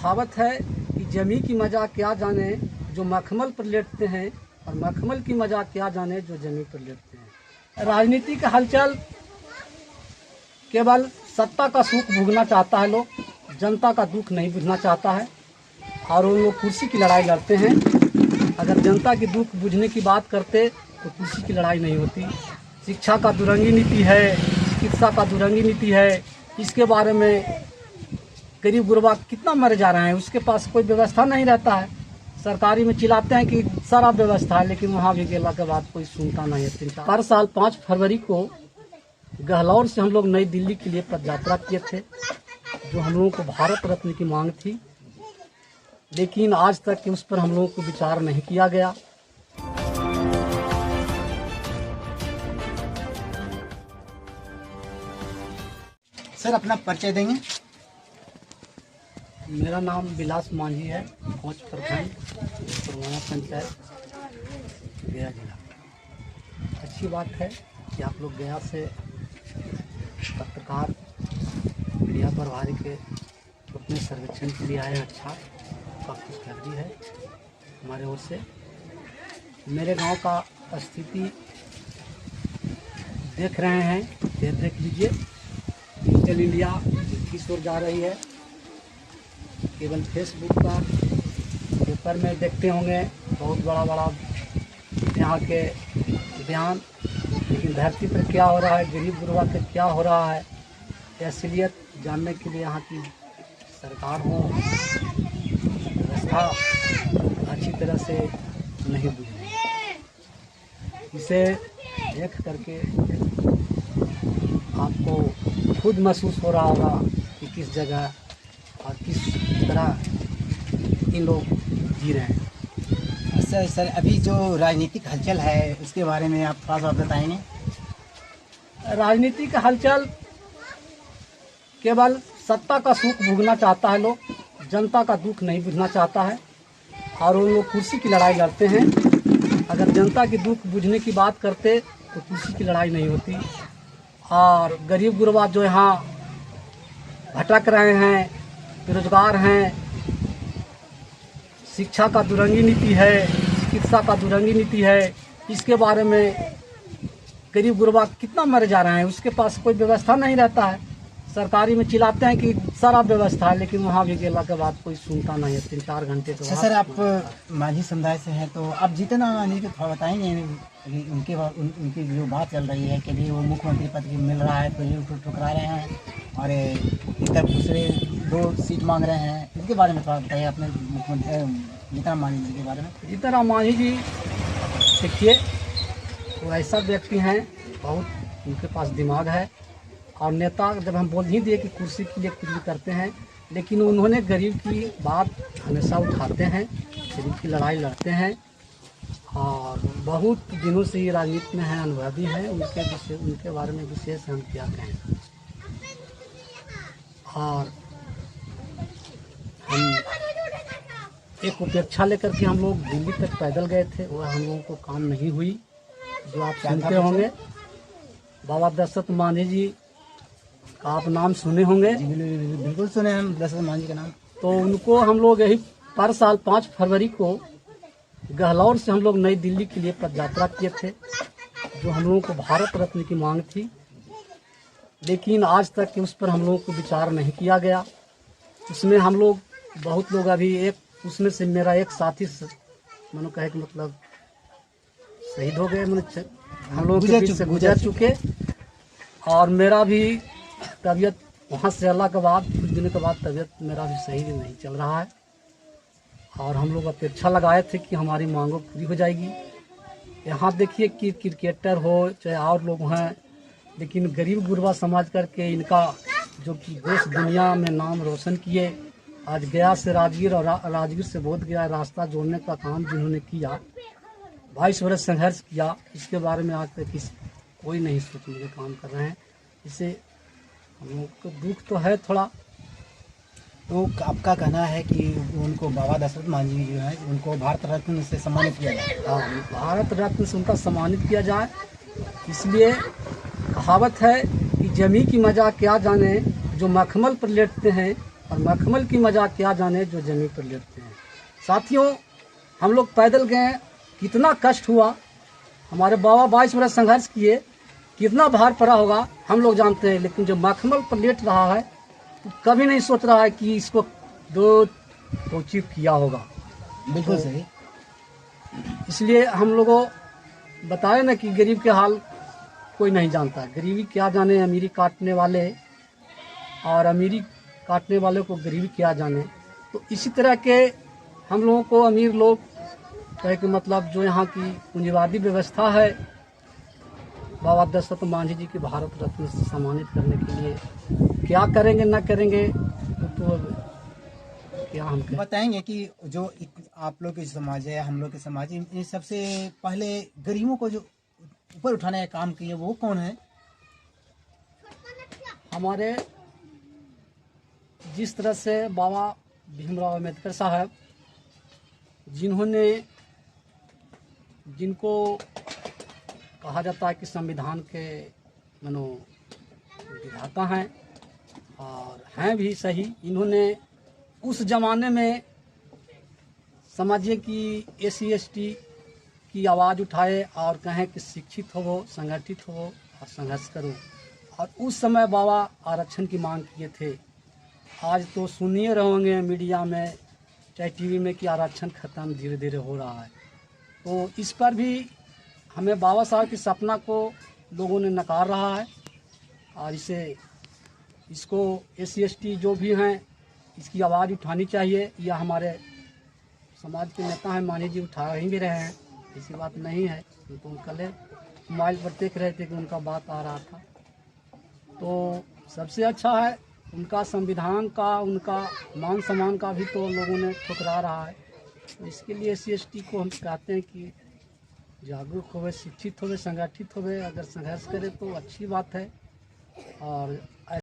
कहावत है कि जमी की मजा क्या जाने जो मखमल पर लेटते हैं, और मखमल की मजा क्या जाने जो जमी पर लेटते हैं। राजनीति का हलचल केवल सत्ता का सुख भोगना चाहता है लोग, जनता का दुख नहीं बुझना चाहता है। और उन लोग कुर्सी की लड़ाई लड़ते हैं। अगर जनता की दुख बुझने की बात करते तो कुर्सी की लड़ाई नहीं होती। शिक्षा का दुरंगी नीति है, चिकित्सा का दुरंगी नीति है, इसके बारे में गरीब गुरबा कितना मर जा रहे हैं, उसके पास कोई व्यवस्था नहीं रहता है। सरकारी में चिल्लाते हैं कि सारा व्यवस्था है, लेकिन वहाँ भी गेला के बाद कोई सुनता नहीं है। चिंता हर साल 5 फरवरी को गहलौर से हम लोग नई दिल्ली के लिए पद यात्रा किए थे, जो हम लोगों को भारत रत्न की मांग थी, लेकिन आज तक उस पर हम लोगों को विचार नहीं किया गया। सर अपना परिचय देंगे? मेरा नाम विलास मांझी है, पहुँच प्रखंड, पुरवाना पंचायत, गया जिला। अच्छी बात है कि आप लोग गया से पत्रकार मीडिया प्रभारी के अपने सर्वेक्षण के लिए आए। अच्छा, आपका खुशखबरी है हमारे ओर से। मेरे गांव का स्थिति देख रहे हैं, देख लीजिए। डिजिटल इंडिया किस ओर जा रही है, केवल फेसबुक का, पेपर में देखते होंगे बहुत बड़ा बड़ा यहाँ के बयान, लेकिन धरती पर क्या हो रहा है, गरीब गुरबा पे क्या हो रहा है, असलियत जानने के लिए यहाँ की सरकार हो व्यवस्था अच्छी तरह से नहीं बुझ रही। इसे देख करके आपको खुद महसूस हो रहा होगा कि किस जगह और किस तरह इन लोग जी रहे हैं। सर अभी जो राजनीतिक हलचल है उसके बारे में आप थोड़ा सा बताएंगे? राजनीति का हलचल केवल सत्ता का सुख भोगना चाहता है लोग, जनता का दुख नहीं बुझना चाहता है। और उन लोग कुर्सी की लड़ाई लड़ते हैं। अगर जनता की दुख बुझने की बात करते तो कुर्सी की लड़ाई नहीं होती। और गरीब गुरबा जो यहाँ भटक रहे हैं, बेरोजगार हैं, शिक्षा का दुरंगी नीति है, चिकित्सा का दुरंगी नीति है, इसके बारे में गरीब गुरबा कितना मर जा रहे हैं, उसके पास कोई व्यवस्था नहीं रहता है। सरकारी में चिल्लाते हैं कि सारा व्यवस्था है, लेकिन वहाँ भी गेला के बाद कोई सुनता नहीं है। 3-4 घंटे के बाद। सर आप मांझी समुदाय से हैं, तो आप जीतन राम मांझी को थोड़ा बताएंगे उनकी जो बात चल रही है कि भी वो मुख्यमंत्री पद की मिल रहा है तो ये ठुकरा रहे हैं, और इधर दूसरे 2 सीट मांग रहे हैं, इनके बारे में थोड़ा बताइए अपने मुख्यमंत्री जीतन राम मांझी जी के बारे में। जीतन राम मांझी जी देखिए, वो ऐसा व्यक्ति हैं, बहुत उनके पास दिमाग है। और नेता जब हम बोल ही दिए कि कुर्सी के लिए कुछ भी करते हैं, लेकिन उन्होंने गरीब की बात हमेशा उठाते हैं, गरीब की लड़ाई लड़ते हैं, और बहुत दिनों से ये राजनीति में हैं, अनुभवी हैं। उनके बारे में विशेष हम क्या कहें। और हम एक उपेक्षा लेकर के हम लोग दिल्ली तक पैदल गए थे, वह हम लोगों को काम नहीं हुई। जो आप सुनते होंगे, बाबा दशरथ मांझी जी का आप नाम सुने होंगे। बिल्कुल सुने हम दशरथ मांझी का नाम। तो उनको हम लोग यही हर साल 5 फरवरी को गहलौर से हम लोग नई दिल्ली के लिए पद यात्रा किए थे, जो हम लोगों को भारत रत्न की मांग थी, लेकिन आज तक उस पर हम लोगों को विचार नहीं किया गया। उसमें हम लोग बहुत लोग अभी उसमें से मेरा एक साथी मनो कहे कि मतलब शहीद हो गए, हम लोग के बीच से गुजर चुके। और मेरा भी तबीयत वहाँ से अल्लाह के बाद कुछ दिनों के बाद तबीयत मेरा भी सही नहीं चल रहा है। और हम लोग अपेक्षा लगाए थे कि हमारी मांगों पूरी हो जाएगी। यहाँ देखिए कि क्रिकेटर हो चाहे और लोग हैं, लेकिन गरीब गुरबा समाज करके इनका जो कि देश दुनिया में नाम रोशन किए, आज गया से राजगीर और राजगीर से बोध गया रास्ता जोड़ने का काम जिन्होंने किया, 22 वर्ष संघर्ष किया, इसके बारे में आज तक कोई नहीं सोचने के काम कर रहे हैं। इससे हम लोग को दुख तो है थोड़ा। तो आपका कहना है कि उनको बाबा दशरथ मांझी जो है उनको भारत रत्न से सम्मानित किया जाए? हाँ, भारत रत्न से उनका सम्मानित किया जाए। इसलिए कहावत है कि जमी की मजा क्या जाने जो मखमल पर लेटते हैं, और मखमल की मजा क्या जाने जो जमीन पर लेटते हैं। साथियों, हम लोग पैदल गए, कितना कष्ट हुआ, हमारे बाबा 22 वर्ष संघर्ष किए, कितना भार पड़ा होगा हम लोग जानते हैं। लेकिन जो मखमल पर लेट रहा है तो कभी नहीं सोच रहा है कि इसको दो पहुँची किया होगा। बिल्कुल सही। इसलिए हम लोगों बताए ना कि गरीब के हाल कोई नहीं जानता। गरीबी क्या जाने अमीरी काटने वाले, और अमीरी काटने वाले को गरीबी क्या जाने। तो इसी तरह के हम लोगों को अमीर लोग कहे कि मतलब जो यहाँ की पूंजीवादी व्यवस्था है, बाबा दशरथ मांझी जी की भारत रत्न से सम्मानित करने के लिए क्या करेंगे न करेंगे तो क्या हम कहें। बताएंगे कि जो आप लोग के समाज है, हम लोग के समाज है, इन सबसे पहले गरीबों को जो ऊपर उठाने का काम किए वो कौन है? हमारे जिस तरह से बाबा भीमराव अम्बेडकर साहब, जिनको कहा जाता है कि संविधान के विधाता हैं, और हैं भी सही। इन्होंने उस जमाने में समझिए कि SC ST की आवाज़ उठाए और कहें कि शिक्षित हो, संगठित हो और संघर्ष करो। और उस समय बाबा आरक्षण की मांग किए थे। आज तो सुनिए रहोगे मीडिया में, चाहे TV में, कि आरक्षण खत्म धीरे धीरे हो रहा है। तो इस पर भी हमें बाबा साहब की सपना को लोगों ने नकार रहा है, और इसको SC ST जो भी हैं इसकी आवाज़ उठानी चाहिए। या हमारे समाज के नेता हैं मांझी जी उठा ही भी रहे हैं, ऐसी बात नहीं है। तो कल मोबाइल पर देख रहे थे कि उनका बात आ रहा था। तो सबसे अच्छा है उनका संविधान का, उनका मान सम्मान का भी तो लोगों ने ठुकरा रहा है। तो इसके लिए SC ST को हम कहते हैं कि जागरूक होवे, शिक्षित होवे, संगठित होवे। अगर संघर्ष करे तो अच्छी बात है, और